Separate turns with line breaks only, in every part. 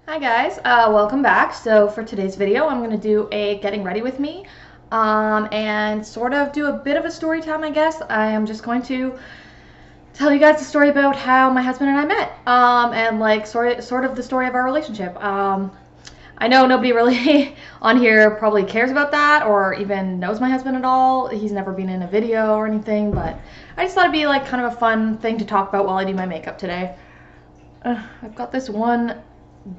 Hi guys, welcome back. So for today's video, I'm going to do a getting ready with me and sort of do a bit of a story time, I guess. I am just going to tell you guys a story about how my husband and I met and like sort of the story of our relationship. I know nobody really on here probably cares about that or even knows my husband at all. He's never been in a video or anything, but I just thought it'd be like kind of a fun thing to talk about while I do my makeup today. I've got this one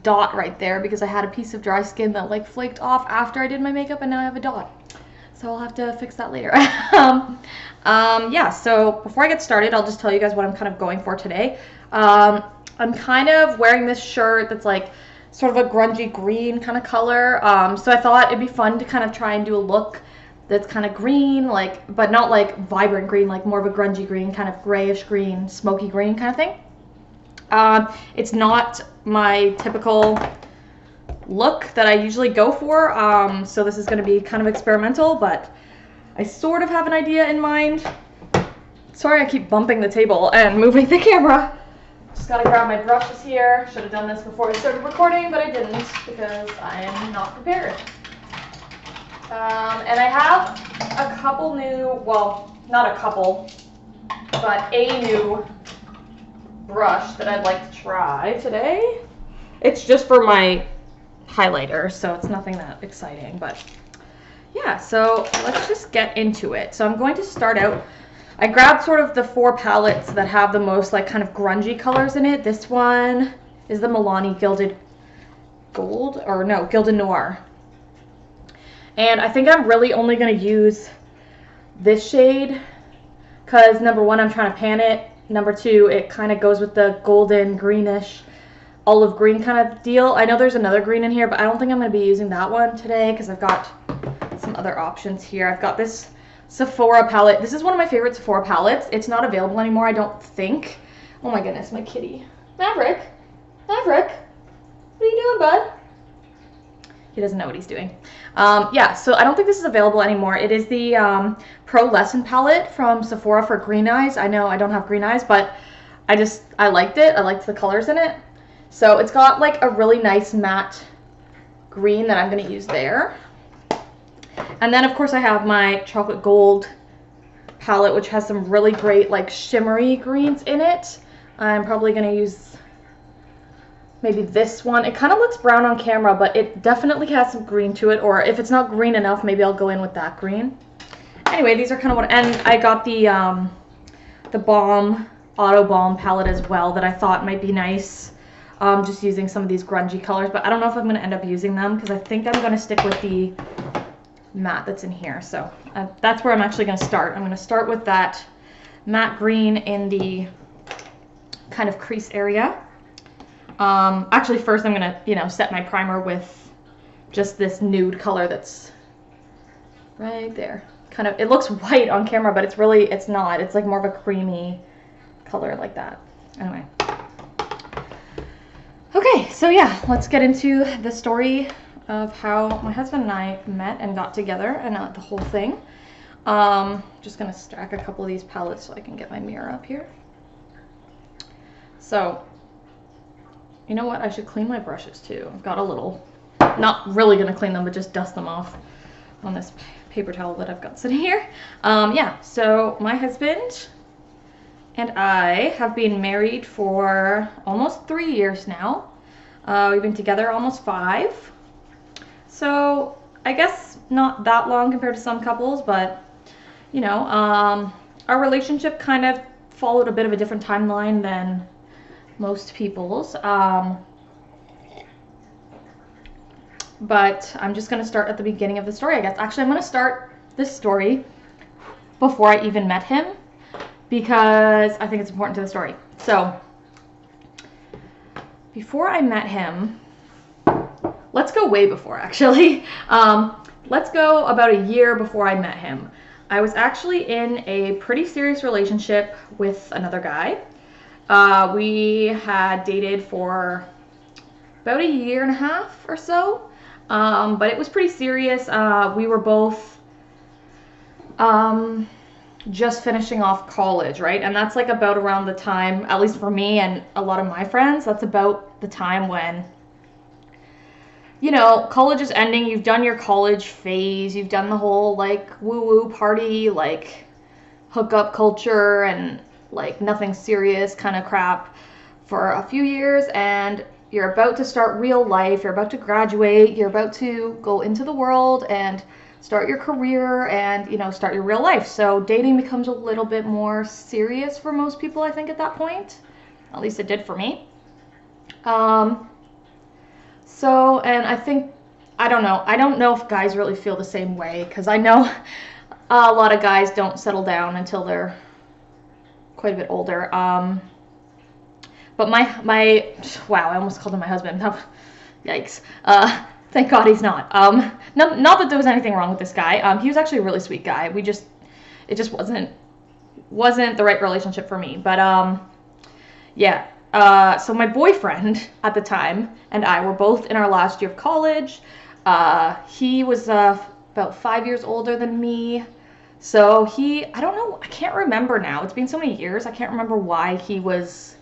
dot right there because I had a piece of dry skin that like flaked off after I did my makeup and now I have a dot. So I'll have to fix that later. Yeah, so before I get started, I'll just tell you guys what I'm kind of going for today. I'm kind of wearing this shirt that's like sort of a grungy green kind of color. So I thought it'd be fun to kind of try and do a look that's kind of green, like, but not like vibrant green, like more of a grungy green, kind of grayish green, smoky green kind of thing. It's not my typical look that I usually go for, so this is going to be kind of experimental, but I sort of have an idea in mind. Sorry, I keep bumping the table and moving the camera. Just gotta grab my brushes here. Should have done this before I started recording, but I didn't because I am not prepared. And I have a couple new, well, not a couple, but a new brush that I'd like to try today. It's just for my highlighter, so it's nothing that exciting, but yeah, so let's just get into it. So I'm going to start out, I grabbed sort of the 4 palettes that have the most like kind of grungy colors in it. This one is the Milani Gilded Gold, or no, Gilded Noir. And I think I'm really only going to use this shade because number one, I'm trying to pan it. Number two, it kind of goes with the golden greenish olive green kind of deal. I know there's another green in here, but I don't think I'm going to be using that one today because I've got some other options here. I've got this Sephora palette. This is one of my favorite Sephora palettes. It's not available anymore, I don't think. Oh my goodness, my kitty. Maverick, what are you doing, bud? He doesn't know what he's doing. Yeah, so I don't think this is available anymore. It is the Pro Lesson palette from Sephora for green eyes. I know I don't have green eyes, but I liked it. I liked the colors in it. So it's got like a really nice matte green that I'm going to use there. And then of course I have my chocolate gold palette, which has some really great like shimmery greens in it. I'm probably going to use maybe this one. It kind of looks brown on camera, but it definitely has some green to it, or if it's not green enough, maybe I'll go in with that green. Anyway, these are kind of what, and I got the Balm Auto Balm palette as well that I thought might be nice, just using some of these grungy colors, but I don't know if I'm going to end up using them because I think I'm going to stick with the matte that's in here. So that's where I'm actually going to start. I'm going to start with that matte green in the kind of crease area. Actually, first I'm going to, set my primer with just this nude color that's right there. Kind of, it looks white on camera, but it's not. It's like more of a creamy color like that. Anyway. Okay, so yeah, let's get into the story of how my husband and I met and got together and the whole thing. Just going to stack a couple of these palettes so I can get my mirror up here. So, you know what? I should clean my brushes too. I've got a little, not really going to clean them, but just dust them off on this paper towel that I've got sitting here. Yeah, so my husband and I have been married for almost 3 years now. We've been together almost 5. So I guess not that long compared to some couples, but our relationship kind of followed a bit of a different timeline than most people's. But I'm just going to start at the beginning of the story, I guess. Actually, I'm going to start this story before I even met him because I think it's important to the story. So, before I met him, let's go way before, actually. Let's go about a year before I met him. I was actually in a pretty serious relationship with another guy. We had dated for about a year and a half or so, but it was pretty serious. We were both just finishing off college, right? And that's like about around the time, at least for me and a lot of my friends, that's about the time when you know, college is ending, you've done your college phase, you've done the whole, like, woo-woo party, like, hookup culture and, like, nothing serious kind of crap for a few years, and you're about to start real life, you're about to graduate, you're about to go into the world and start your career and, you know, start your real life. So dating becomes a little bit more serious for most people, I think, at that point. At least it did for me. So, and I think, I don't know if guys really feel the same way, because I know a lot of guys don't settle down until they're quite a bit older. But my wow, I almost called him my husband. Yikes. Thank God he's not. Not that there was anything wrong with this guy. He was actually a really sweet guy. It just wasn't the right relationship for me. But yeah. So my boyfriend at the time and I were both in our last year of college. He was about 5 years older than me. So I don't know, I can't remember now. It's been so many years. I can't remember why he was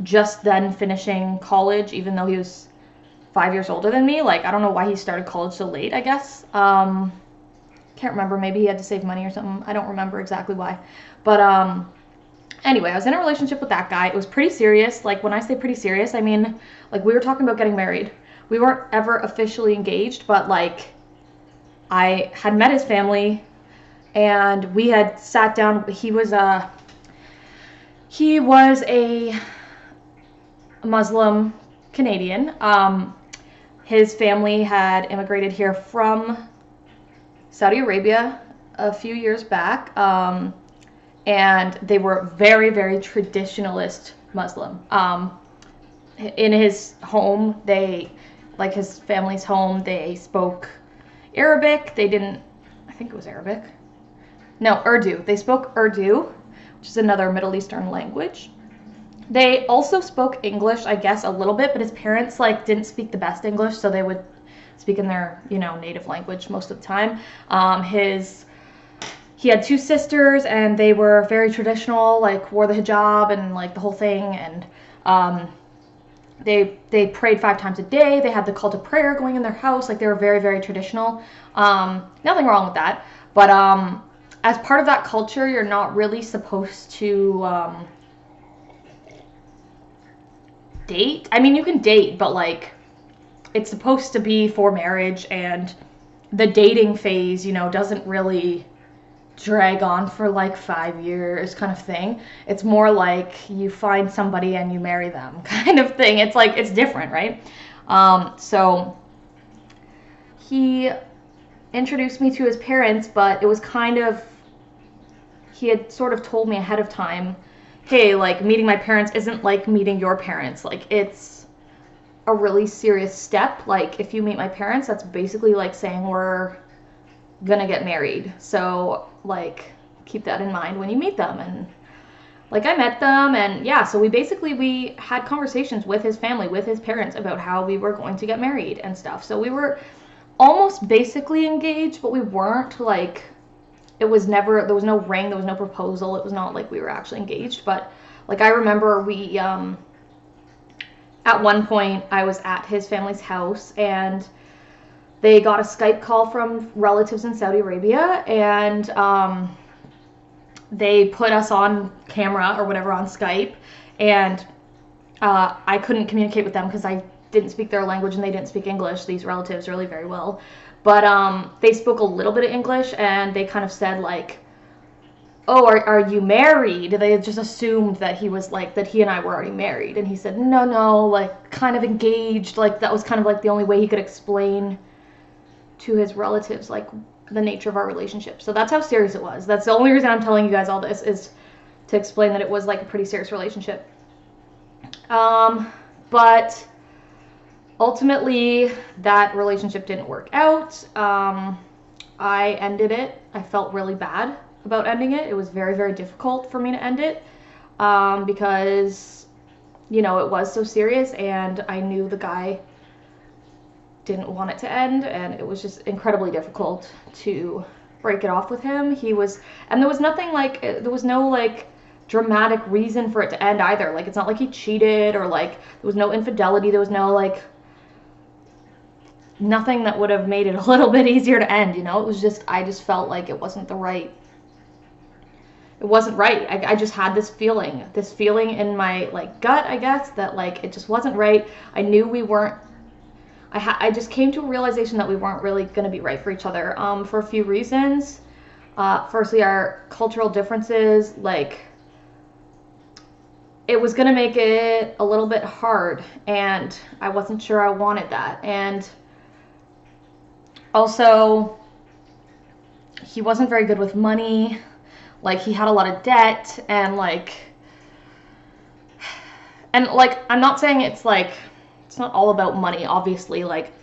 just then finishing college, even though he was 5 years older than me. Like, I don't know why he started college so late, I guess. Can't remember. Maybe he had to save money or something. I don't remember exactly why. But anyway, I was in a relationship with that guy. It was pretty serious. Like, when I say pretty serious, I mean, like, we were talking about getting married. We weren't ever officially engaged, but, like, I had met his family, and we had sat down. He was a Muslim Canadian. His family had immigrated here from Saudi Arabia a few years back, and they were very, very traditionalist Muslim. In his home, like his family's home, they spoke Arabic. I think it was Arabic. No, Urdu. They spoke Urdu, which is another Middle Eastern language. They also spoke English, I guess, a little bit, but his parents, like, didn't speak the best English, so they would speak in their, you know, native language most of the time. He had 2 sisters, and they were very traditional, like, wore the hijab and, like, the whole thing, and they prayed 5 times a day. They had the call to prayer going in their house. Like, they were very, very traditional. Nothing wrong with that, but as part of that culture, you're not really supposed to date. I mean, you can date, but, like, it's supposed to be for marriage, and the dating phase, you know, doesn't really drag on for like 5 years kind of thing. It's more like you find somebody and you marry them kind of thing. It's like, it's different, right? So he introduced me to his parents, but it was kind of, he had sort of told me ahead of time, hey, like, meeting my parents isn't like meeting your parents. Like, it's a really serious step. Like, if you meet my parents, that's basically like saying we're gonna get married. So, like, keep that in mind when you meet them. And, like, I met them, and yeah, so we had conversations with his family, with his parents, about how we were going to get married and stuff. So we were almost basically engaged, but we weren't, like, there was no ring, there was no proposal. It was not like we were actually engaged. But, like, I remember at one point I was at his family's house, and they got a Skype call from relatives in Saudi Arabia, and they put us on camera or whatever on Skype, and I couldn't communicate with them because I didn't speak their language and they didn't speak English, these relatives, really very well. But they spoke a little bit of English, and they kind of said, like, oh, are you married? They just assumed that he was, like, that he and I were already married. And he said, no, like, kind of engaged. Like, that was kind of like the only way he could explain to his relatives, like, the nature of our relationship. So that's how serious it was. That's the only reason I'm telling you guys all this, is to explain that it was, like, a pretty serious relationship. But ultimately, that relationship didn't work out. I ended it. I felt really bad about ending it. It was very, very difficult for me to end it, because, you know, it was so serious, and I knew the guy didn't want it to end, and it was just incredibly difficult to break it off with him. And there was nothing, like, there was no, like, dramatic reason for it to end either. Like, it's not like he cheated, or, like, there was no infidelity, there was no, like, nothing that would have made it a little bit easier to end, you know? It was just, I just felt like it wasn't right. I just had this feeling in my like gut, I guess, that like it just wasn't right. I knew we weren't, I just came to a realization that we weren't really going to be right for each other, for a few reasons. Firstly, our cultural differences, like, it was going to make it a little bit hard, and I wasn't sure I wanted that. And also, he wasn't very good with money. Like, he had a lot of debt, and like, I'm not saying it's like, it's not all about money, obviously. Like,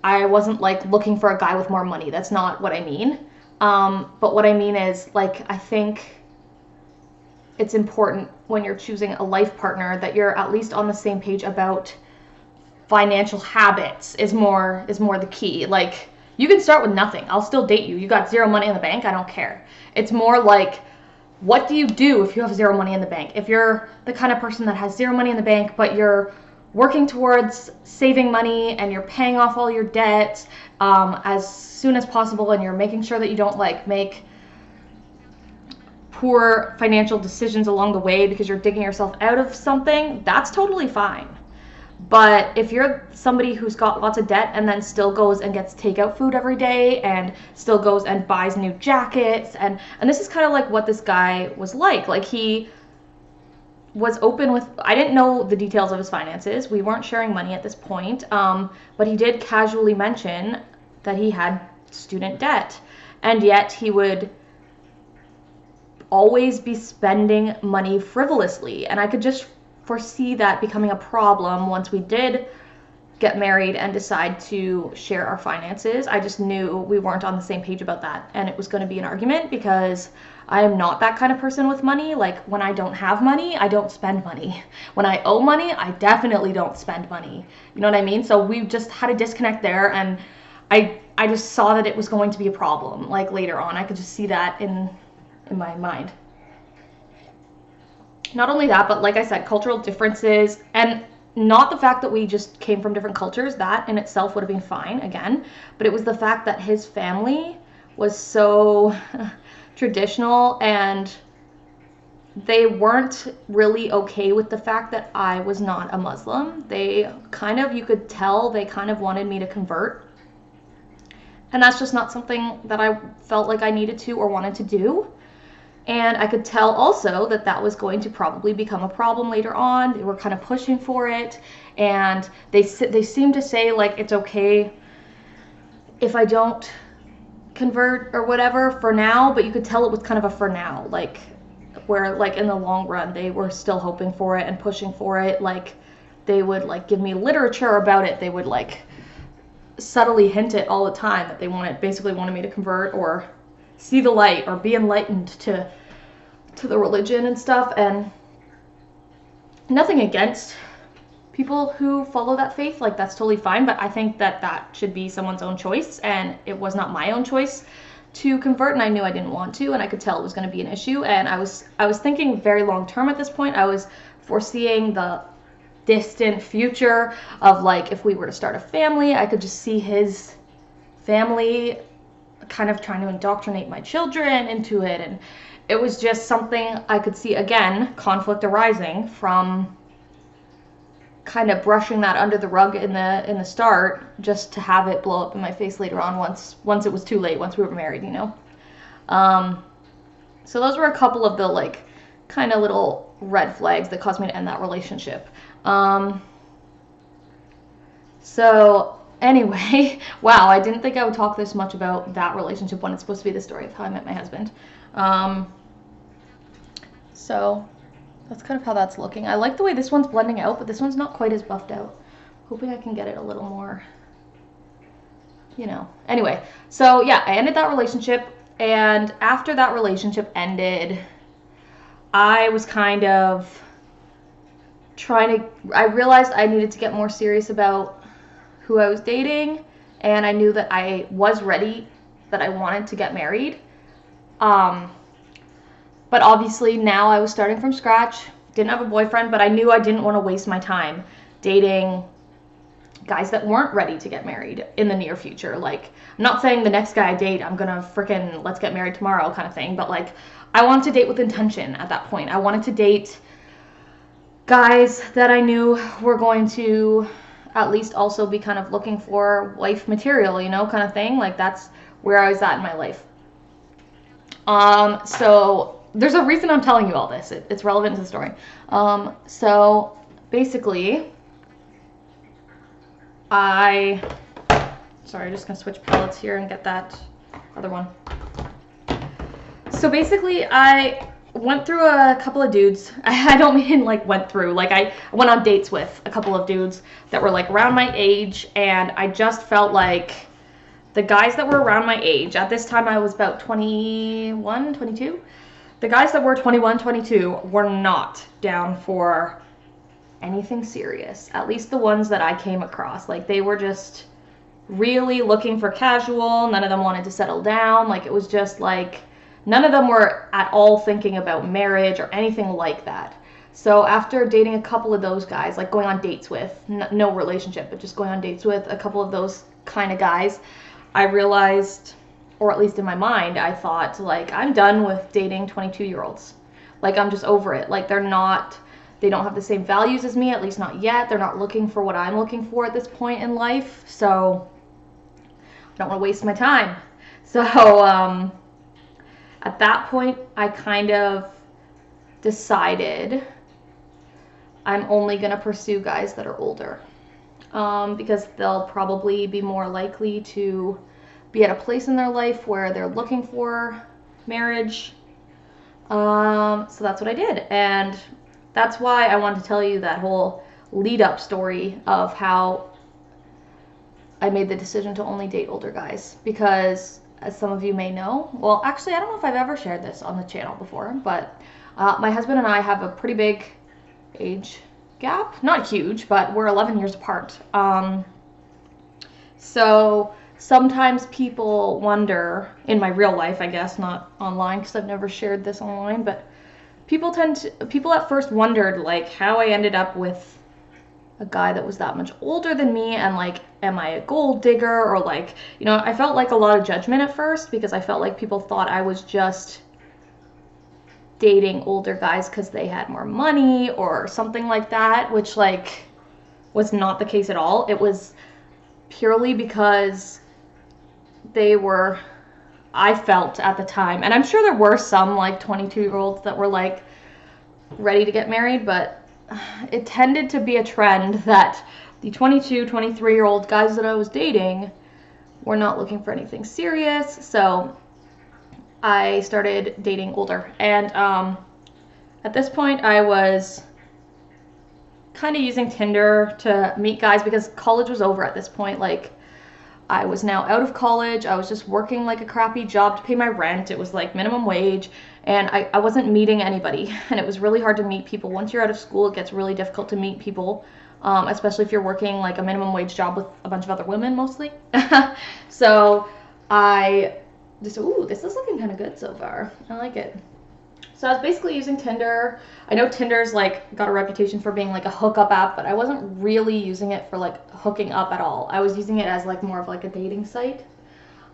I wasn't like looking for a guy with more money. That's not what I mean. But what I mean is, like, I think it's important when you're choosing a life partner that you're at least on the same page about financial habits is more the key. Like, you can start with nothing. I'll still date you. You got zero money in the bank. I don't care. It's more like, what do you do if you have zero money in the bank? If you're the kind of person that has zero money in the bank, but you're working towards saving money and you're paying off all your debts as soon as possible, and you're making sure that you don't like make poor financial decisions along the way because you're digging yourself out of something, that's totally fine. But if you're somebody who's got lots of debt and then still goes and gets takeout food every day and still goes and buys new jackets, and this is kind of like what this guy was like. Like, he was open with, I didn't know the details of his finances. We weren't sharing money at this point, but he did casually mention that he had student debt, and yet he would always be spending money frivolously. And I could just foresee that becoming a problem once we did get married and decide to share our finances. I just knew we weren't on the same page about that, and it was going to be an argument because I am not that kind of person with money. Like, when I don't have money, I don't spend money. When I owe money, I definitely don't spend money. You know what I mean? So we just had a disconnect there, and I just saw that it was going to be a problem. Like, later on, I could just see that in my mind. Not only that, but like I said, cultural differences, and not the fact that we just came from different cultures. That in itself would have been fine, again, but it was the fact that his family was so traditional, and they weren't really okay with the fact that I was not a Muslim. They kind of, you could tell, they kind of wanted me to convert, and that's just not something that I felt like I needed to or wanted to do. And I could tell also that that was going to probably become a problem later on. They were kind of pushing for it, and they seemed to say, like, it's okay if I don't convert or whatever for now, but you could tell it was kind of a for now, like, where, like, in the long run they were still hoping for it and pushing for it. Like, they would, like, give me literature about it. They would, like, subtly hint it all the time that they basically wanted me to convert or see the light or be enlightened to the religion and stuff. And nothing against people who follow that faith, like, that's totally fine, but I think that that should be someone's own choice, and it was not my own choice to convert, and I knew I didn't want to, and I could tell it was going to be an issue. And I was thinking very long term at this point. I was foreseeing the distant future of, like, if we were to start a family, I could just see his family kind of trying to indoctrinate my children into it, and it was just something I could see, again, conflict arising from kind of brushing that under the rug in the start, just to have it blow up in my face later on once it was too late, once we were married, you know. So those were a couple of the, like, kind of little red flags that caused me to end that relationship. So anyway, wow, I didn't think I would talk this much about that relationship when it's supposed to be the story of how I met my husband. So that's kind of how that's looking. I like the way this one's blending out, but this one's not quite as buffed out. Hoping I can get it a little more, you know. Anyway, so yeah, I ended that relationship, and after that relationship ended, I was kind of I realized I needed to get more serious about who I was dating, and I knew that I was ready, that I wanted to get married. But obviously now I was starting from scratch, didn't have a boyfriend, but I knew I didn't want to waste my time dating guys that weren't ready to get married in the near future. Like, I'm not saying the next guy I date, I'm gonna freaking let's get married tomorrow kind of thing, but like, I wanted to date with intention at that point. I wanted to date guys that I knew were going to at least also be kind of looking for wife material, you know, kind of thing. Like, that's where I was at in my life. So there's a reason I'm telling you all this. It's relevant to the story. So basically, sorry, I'm just gonna switch palettes here and get that other one. So basically, I went through a couple of dudes. I don't mean like went through, like I went on dates with a couple of dudes that were like around my age, and I just felt like the guys that were around my age, at this time I was about 21, 22. The guys that were 21, 22 were not down for anything serious. At least the ones that I came across. Like, they were just really looking for casual. None of them wanted to settle down. Like, it was just like, none of them were at all thinking about marriage or anything like that. So after dating a couple of those guys, like going on dates with, no relationship, but just going on dates with a couple of those kind of guys, I realized, or at least in my mind, I thought, like, I'm done with dating 22-year-olds. Like, I'm just over it. Like, they don't have the same values as me, at least not yet. They're not looking for what I'm looking for at this point in life. So I don't want to waste my time. So at that point, I kind of decided I'm only going to pursue guys that are older. Because they'll probably be more likely to be at a place in their life where they're looking for marriage. So that's what I did. And that's why I wanted to tell you that whole lead-up story of how I made the decision to only date older guys. Because, as some of you may know, well, actually, I don't know if I've ever shared this on the channel before, but my husband and I have a pretty big age gap. Not huge, but we're 11 years apart. So sometimes people wonder, in my real life, I guess, not online, because I've never shared this online, but people at first wondered, like, how I ended up with a guy that was that much older than me, and like, am I a gold digger, or like, you know, I felt like a lot of judgment at first, because I felt like people thought I was just dating older guys because they had more money or something like that, which like was not the case at all. It was purely because they were, I felt at the time, and I'm sure there were some like 22-year-olds that were like ready to get married, but it tended to be a trend that the 22, 23-year-old guys that I was dating were not looking for anything serious. So I started dating older, and at this point I was kind of using Tinder to meet guys because college was over at this point. Like, I was now out of college. I was just working like a crappy job to pay my rent. It was like minimum wage, and I wasn't meeting anybody, and it was really hard to meet people. Once you're out of school, it gets really difficult to meet people, especially if you're working like a minimum wage job with a bunch of other women mostly. So I just, ooh, this is looking kind of good so far. I like it. So I was basically using Tinder. I know Tinder's like got a reputation for being like a hookup app, but I wasn't really using it for like hooking up at all. I was using it as like more of like a dating site.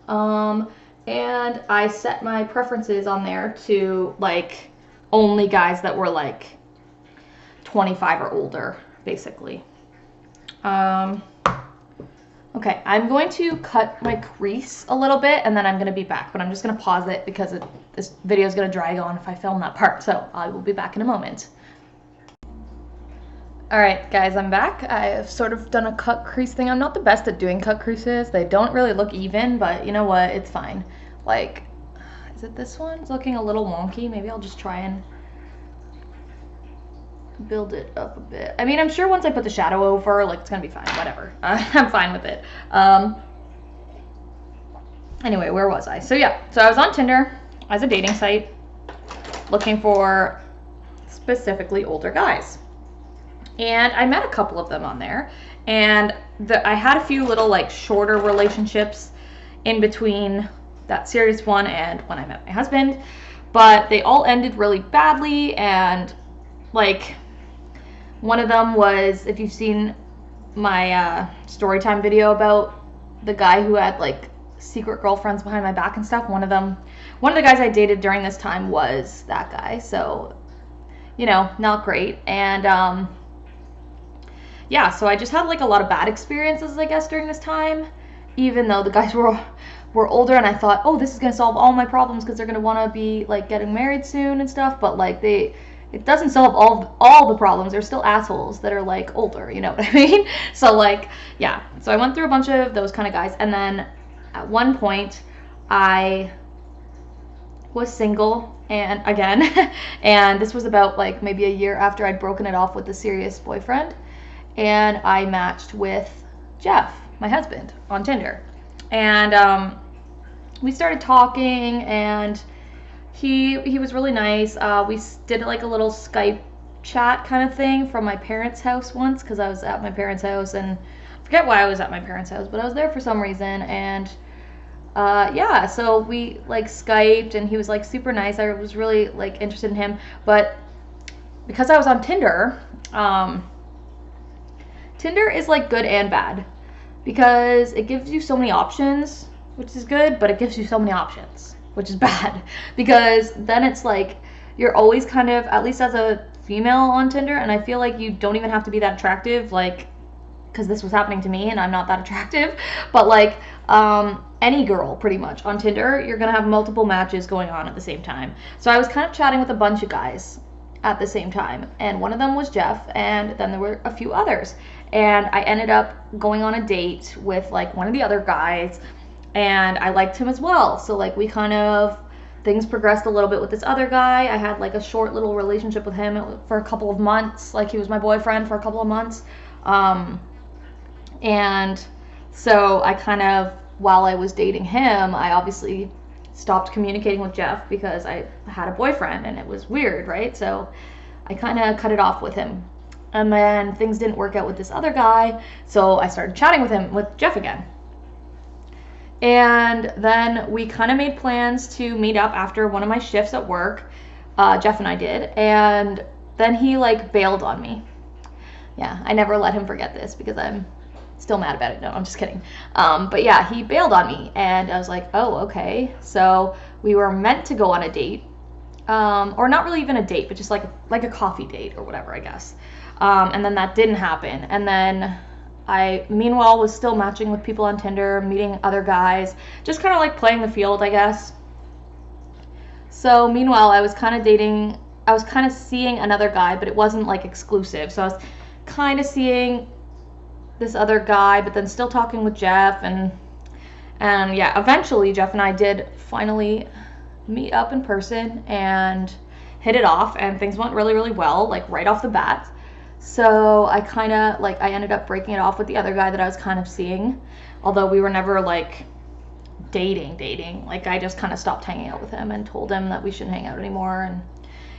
And I set my preferences on there to like only guys that were like 25 or older, basically. Okay, I'm going to cut my crease a little bit, and then I'm going to be back, but I'm just going to pause it because this video is going to drag on if I film that part, so I will be back in a moment. Alright guys, I'm back. I've sort of done a cut crease thing. I'm not the best at doing cut creases. They don't really look even, but you know what? It's fine. Like, is it this one? It's looking a little wonky. Maybe I'll just try and build it up a bit. I mean, I'm sure once I put the shadow over, like, it's gonna be fine. Whatever. I'm fine with it. Anyway, where was I? So yeah, so I was on Tinder as a dating site looking for specifically older guys. And I met a couple of them on there. And I had a few little, like, shorter relationships in between that serious one and when I met my husband. But they all ended really badly, and, like, one of them was, if you've seen my Storytime video about the guy who had like secret girlfriends behind my back and stuff. One of the guys I dated during this time was that guy. So, you know, not great. And yeah, so I just had like a lot of bad experiences, I guess, during this time, even though the guys were older, and I thought, oh, this is gonna solve all my problems because they're gonna want to be like getting married soon and stuff. But like it doesn't solve all the problems. They're still assholes that are like older, you know what I mean? So like, yeah. So I went through a bunch of those kind of guys, and then at one point I was single, and again, and this was about like maybe a year after I'd broken it off with the serious boyfriend, and I matched with Jeff, my husband, on Tinder. And we started talking, and he was really nice. We did like a little Skype chat kind of thing from my parents' house once, because I was at my parents' house, and I forget why I was at my parents' house, but I was there for some reason. And yeah, so we like Skyped, and he was like super nice. I was really like interested in him, but because I was on Tinder, Tinder is like good and bad, because it gives you so many options, which is good, but it gives you so many options, which is bad, because then it's like you're always kind of, at least as a female on Tinder, and I feel like you don't even have to be that attractive, like, because this was happening to me and I'm not that attractive, but like any girl pretty much on Tinder, you're gonna have multiple matches going on at the same time. So I was kind of chatting with a bunch of guys at the same time, and one of them was Jeff, and then there were a few others, and I ended up going on a date with like one of the other guys, and I liked him as well. So like we kind of, things progressed a little bit with this other guy. I had like a short little relationship with him for a couple of months. Like he was my boyfriend for a couple of months. And so I kind of, while I was dating him, I obviously stopped communicating with Jeff because I had a boyfriend, and it was weird, right? So I kind of cut it off with him. And then things didn't work out with this other guy, so I started chatting with Jeff again. And then we kind of made plans to meet up after one of my shifts at work. Jeff and I did. And then he like bailed on me. Yeah, I never let him forget this because I'm still mad about it. No, I'm just kidding. But yeah, he bailed on me, and I was like, oh, okay. So we were meant to go on a date, or not really even a date, but just like a coffee date or whatever, I guess. And then that didn't happen. And then I, meanwhile, was still matching with people on Tinder, meeting other guys, just kind of like playing the field, I guess. So meanwhile, I was kind of seeing another guy, but it wasn't like exclusive. So I was kind of seeing this other guy, but then still talking with Jeff, and yeah, eventually Jeff and I did finally meet up in person and hit it off, and things went really, really well, like right off the bat. So I kind of like, I ended up breaking it off with the other guy that I was kind of seeing, although we were never like dating. Like I just kind of stopped hanging out with him and told him that we shouldn't hang out anymore. And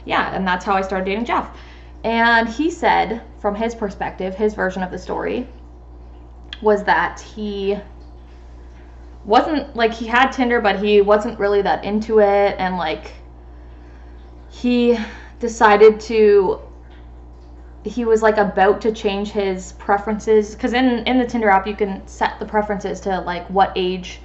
yeah, and that's how I started dating Jeff. And he said, from his perspective, his version of the story was that he wasn't, like, he had Tinder, but he wasn't really that into it, and like he decided to, he was like about to change his preferences, because in the Tinder app you can set the preferences to like what age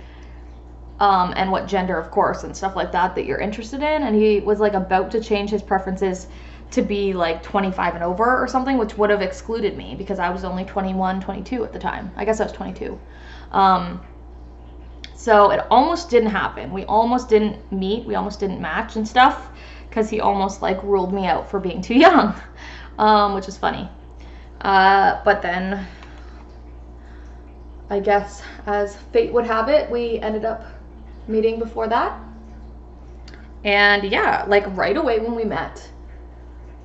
and what gender, of course, and stuff like that you're interested in, and he was like about to change his preferences to be like 25 and over or something, which would have excluded me because I was only 21, 22 at the time. I guess I was 22. So it almost didn't happen. We almost didn't meet. We almost didn't match and stuff because he almost like ruled me out for being too young, which is funny. But then I guess as fate would have it, we ended up meeting before that. And yeah, like right away when we met,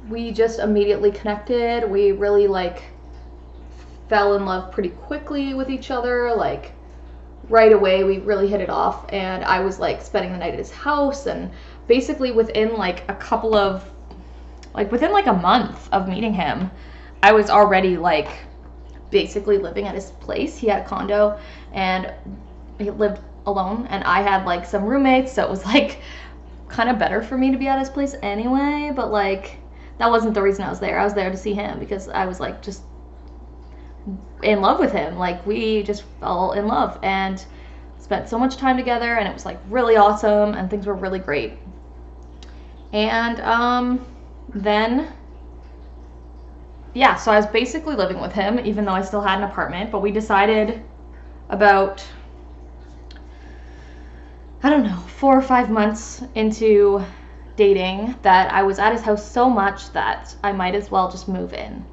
we just immediately connected. We really like fell in love pretty quickly with each other. Like right away we really hit it off, and I was like spending the night at his house, and basically within like a couple of, like within like a month of meeting him, I was already like basically living at his place. He had a condo and he lived alone, and I had like some roommates, so it was like kind of better for me to be at his place anyway, but like that wasn't the reason I was there. I was there to see him because I was like just in love with him. Like, we just fell in love and spent so much time together, and it was like really awesome, and things were really great. And then, yeah, so I was basically living with him, even though I still had an apartment. But we decided about, I don't know, 4 or 5 months into dating that I was at his house so much that I might as well just move in.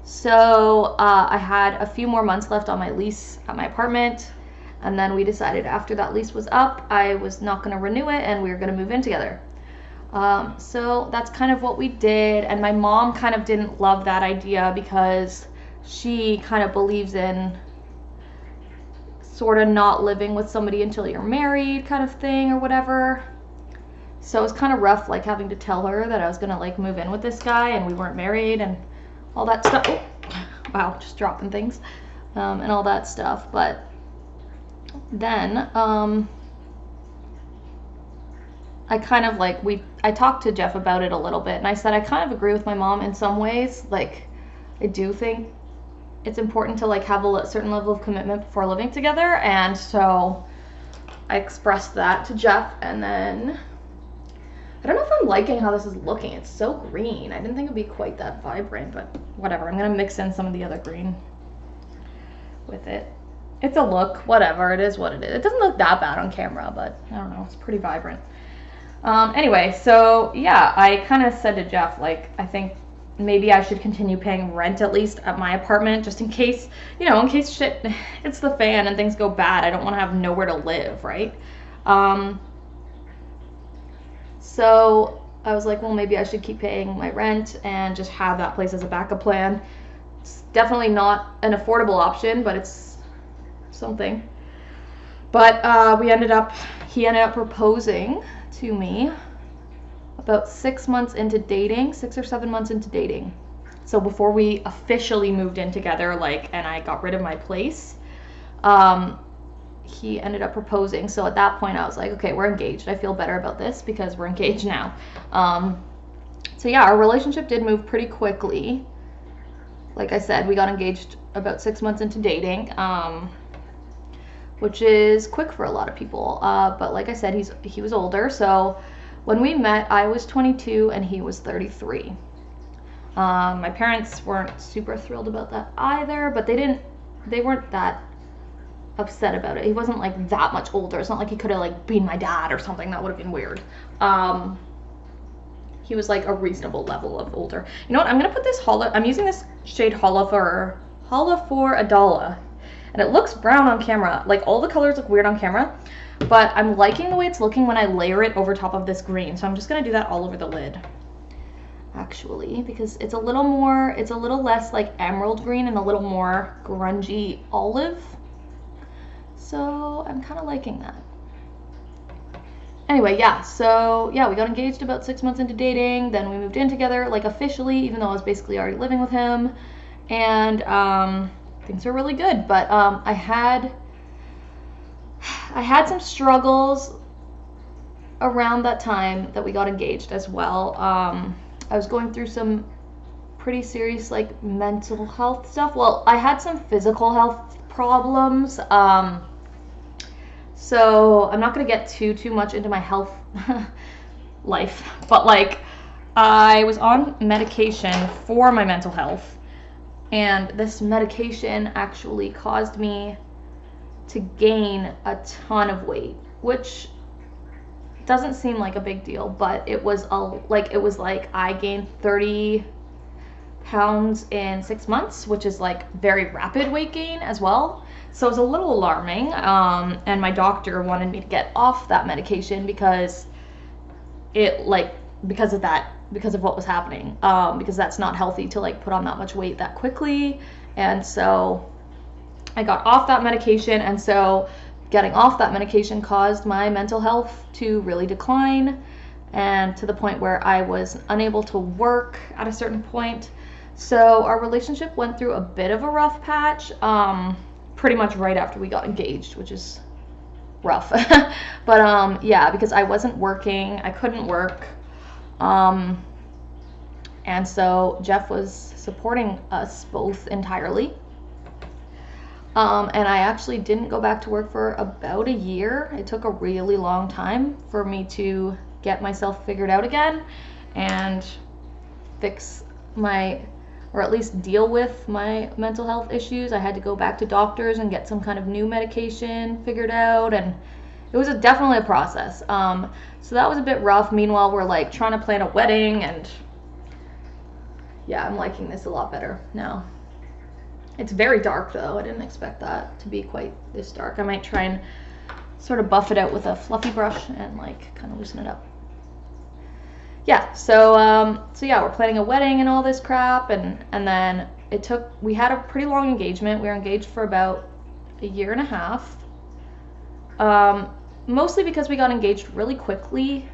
So I had a few more months left on my lease at my apartment, and then we decided after that lease was up, I was not going to renew it, and we were going to move in together. So that's kind of what we did, and my mom kind of didn't love that idea because she kind of believes in sort of not living with somebody until you're married kind of thing or whatever. So it was kind of rough, like, having to tell her that I was gonna like move in with this guy and we weren't married and all that stuff. Oh, wow, just dropping things, and all that stuff. But then I kind of like, I talked to Jeff about it a little bit, and I said I kind of agree with my mom in some ways. Like, I do think it's important to like have a certain level of commitment before living together, and so I expressed that to Jeff. And then I don't know if I'm liking how this is looking. It's so green. I didn't think it'd be quite that vibrant, but whatever. I'm gonna mix in some of the other green with it. It's a look, whatever. It is what it is. It doesn't look that bad on camera, but I don't know, it's pretty vibrant. Anyway, so yeah, I kind of said to Jeff, like, I think maybe I should continue paying rent at least at my apartment, just in case, you know, in case shit hits the fan and things go bad. I don't want to have nowhere to live, right? So I was like, well, maybe I should keep paying my rent and just have that place as a backup plan. It's definitely not an affordable option, but it's something. But he ended up proposing to me about 6 months into dating, 6 or 7 months into dating. So before we officially moved in together, like, and I got rid of my place, he ended up proposing. So at that point I was like, okay, we're engaged. I feel better about this because we're engaged now. So yeah, our relationship did move pretty quickly. Like I said, we got engaged about 6 months into dating, which is quick for a lot of people. But like I said, he was older. So when we met, I was 22 and he was 33. My parents weren't super thrilled about that either, but they weren't that upset about it. He wasn't like that much older. It's not like he could have like been my dad or something. That would have been weird. He was like a reasonable level of older. You know what? I'm gonna put this I'm using this shade Holla for Adala, and it looks brown on camera. Like, all the colors look weird on camera, but I'm liking the way it's looking when I layer it over top of this green. So I'm just gonna do that all over the lid, actually, because it's a little less like emerald green and a little more grungy olive. So I'm kind of liking that. Anyway, yeah, so yeah, we got engaged about 6 months into dating. Then we moved in together, like, officially, even though I was basically already living with him. And things were really good. But I had some struggles around that time that we got engaged as well. I was going through some pretty serious, like, mental health stuff. Well, I had some physical health problems. So I'm not going to get too much into my health life, but like, I was on medication for my mental health, and this medication actually caused me to gain a ton of weight, which doesn't seem like a big deal, but it was like I gained 30 pounds in 6 months, which is like very rapid weight gain as well. So it was a little alarming, and my doctor wanted me to get off that medication because because of what was happening, because that's not healthy to like put on that much weight that quickly. And so I got off that medication, and so getting off that medication caused my mental health to really decline, and to the point where I was unable to work at a certain point. So our relationship went through a bit of a rough patch, pretty much right after we got engaged, which is rough. But yeah, because I wasn't working, I couldn't work, and so Jeff was supporting us both entirely. And I actually didn't go back to work for about a year. It took a really long time for me to get myself figured out again and fix my, or at least deal with my mental health issues. I had to go back to doctors and get some kind of new medication figured out, and it was definitely a process. So that was a bit rough. Meanwhile, we're like trying to plan a wedding, and yeah, I'm liking this a lot better now. It's very dark though. I didn't expect that to be quite this dark. I might try and sort of buff it out with a fluffy brush and like kind of loosen it up. Yeah, so yeah, we're planning a wedding and all this crap, and then we had a pretty long engagement. We were engaged for about a year and a half. Mostly because we got engaged really quickly,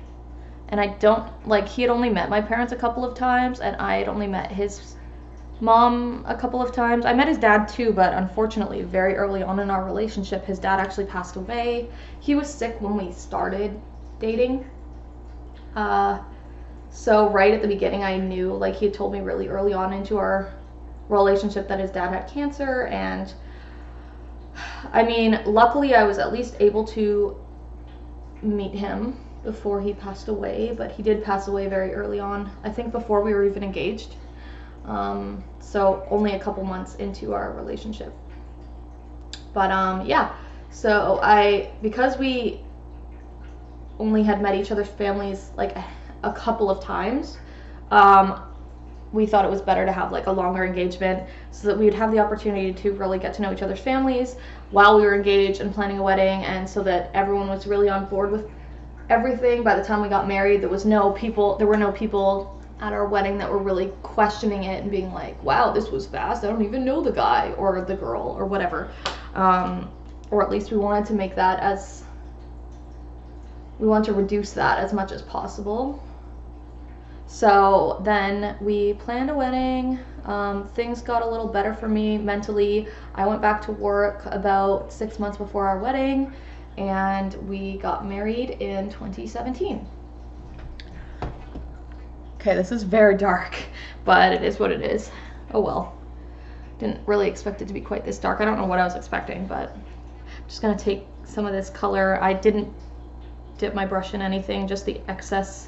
and he had only met my parents a couple of times, and I had only met his mom a couple of times. I met his dad too, but unfortunately very early on in our relationship, his dad actually passed away. He was sick when we started dating. So right at the beginning, I knew, like, he had told me really early on into our relationship that his dad had cancer, and I mean, luckily I was at least able to meet him before he passed away, but he did pass away very early on, I think before we were even engaged. So only a couple months into our relationship. But yeah, so because we only had met each other's families like a couple of times, we thought it was better to have like a longer engagement so that we would have the opportunity to really get to know each other's families while we were engaged and planning a wedding, and so that everyone was really on board with everything. By the time we got married, there were no people at our wedding that were really questioning it and being like, wow, this was fast, I don't even know the guy or the girl or whatever. Or at least we wanted to reduce that as much as possible. So then we planned a wedding. Things got a little better for me mentally. I went back to work about 6 months before our wedding, and we got married in 2017. Okay, this is very dark, but it is what it is. Oh well. Didn't really expect it to be quite this dark. I don't know what I was expecting, but I'm just gonna take some of this color. I didn't dip my brush in anything, just the excess,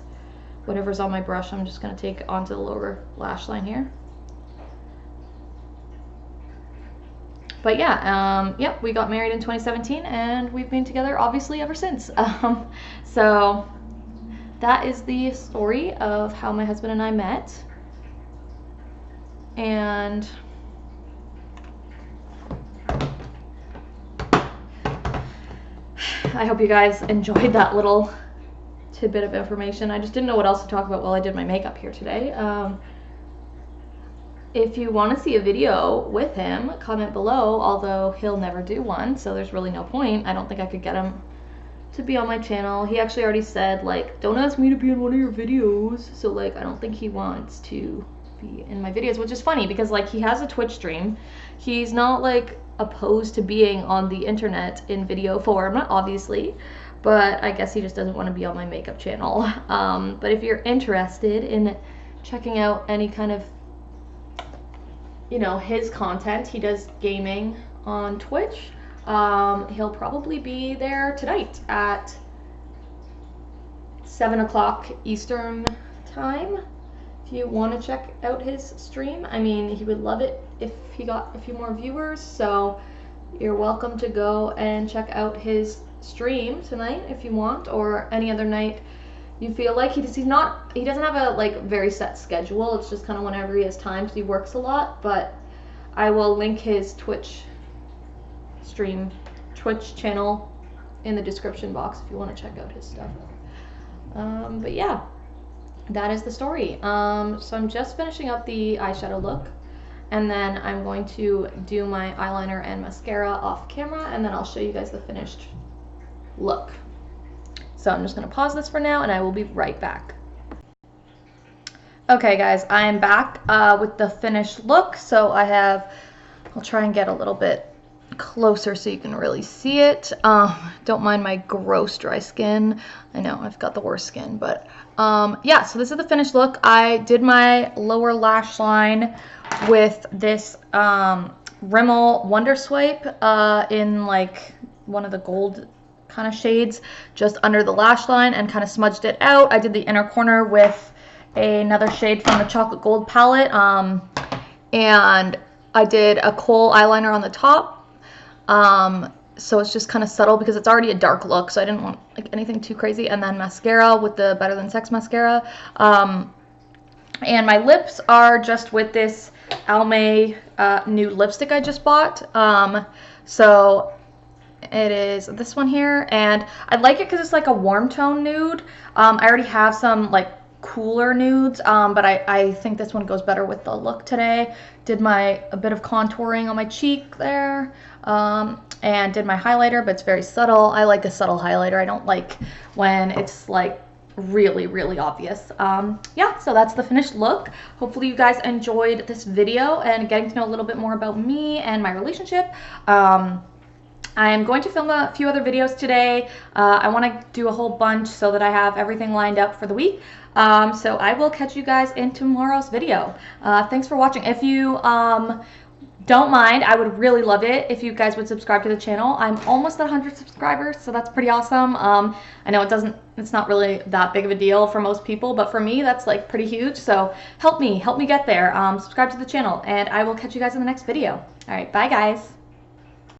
whatever's on my brush, I'm just gonna take onto the lower lash line here. But yeah, yep, we got married in 2017, and we've been together obviously ever since. So that is the story of how my husband and I met. And I hope you guys enjoyed that little tidbit of information. I just didn't know what else to talk about while I did my makeup here today. If you want to see a video with him, comment below, although he'll never do one, so there's really no point. I don't think I could get him to be on my channel. He actually already said, like, don't ask me to be in one of your videos. So, like, I don't think he wants to be in my videos, which is funny because, like, he has a Twitch stream. He's not, like, opposed to being on the internet in video form, obviously, but I guess he just doesn't want to be on my makeup channel. But if you're interested in checking out any kind of, you know, his content, he does gaming on Twitch. He'll probably be there tonight at 7 o'clock Eastern time. If you want to check out his stream, I mean, he would love it if he got a few more viewers, so you're welcome to go and check out his stream tonight if you want, or any other night you feel like. He doesn't have a like very set schedule. It's just kind of whenever he has time, because he works a lot. But I will link his Twitch channel in the description box if you want to check out his stuff. But yeah, that is the story. So I'm just finishing up the eyeshadow look, and then I'm going to do my eyeliner and mascara off camera, and then I'll show you guys the finished look. So I'm just going to pause this for now, and I will be right back. Okay guys, I am back with the finished look. So I'll try and get a little bit closer so you can really see it. Don't mind my gross dry skin. I know I've got the worst skin, but yeah, so this is the finished look. I did my lower lash line with this Rimmel Wonder Swipe in like one of the gold kind of shades just under the lash line and kind of smudged it out. I did the inner corner with another shade from the Chocolate Gold palette, and I did a kohl eyeliner on the top. So it's just kind of subtle because it's already a dark look, so I didn't want like anything too crazy. And then mascara with the Better Than Sex mascara. And my lips are just with this Almay new lipstick I just bought. So it is this one here, and I like it because it's like a warm tone nude. I already have some like cooler nudes, but I think this one goes better with the look today. Did a bit of contouring on my cheek there, and did my highlighter, but it's very subtle. I like a subtle highlighter. I don't like when it's like really, really obvious. Yeah, so that's the finished look. Hopefully you guys enjoyed this video and getting to know a little bit more about me and my relationship. I am going to film a few other videos today. I want to do a whole bunch so that I have everything lined up for the week. So I will catch you guys in tomorrow's video. Thanks for watching. If you don't mind, I would really love it if you guys would subscribe to the channel. I'm almost at 100 subscribers, so that's pretty awesome. I know it's not really that big of a deal for most people, but for me, that's like pretty huge. So help me get there. Subscribe to the channel, and I will catch you guys in the next video. All right, bye guys.